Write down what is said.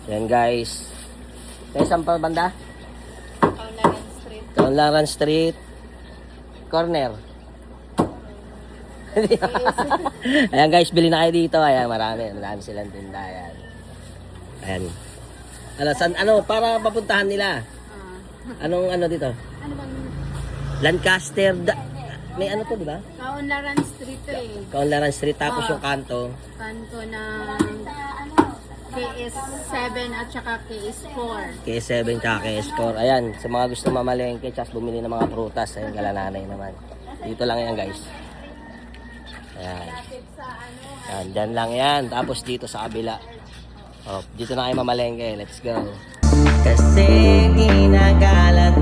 Yan guys. Kaya saan pa banda? Kaunlaran Street. Kaunlaran Street. Corner. Ayan guys, bili na kayo dito. Ayan, marami silang tinda. Ayan. Ayan. Ano, para papuntahan nila. Anong ano dito? Ano bang Lancaster. May ano to, di ba? Kaunlaran Street eh. Kaunlaran Street, tapos yung kanto. Kanto ng KS7 at saka KS4. KS7 tsaka KS4. Ayan, sa mga gusto mamalengke, tsaka bumili ng mga prutas. Ayan, galananay naman. Dito lang yan guys. Ayan. Ayan, dyan lang yan. Tapos dito sa kabila. Oh, dito na kayo mamalengke. Let's go. Kasi ginagalat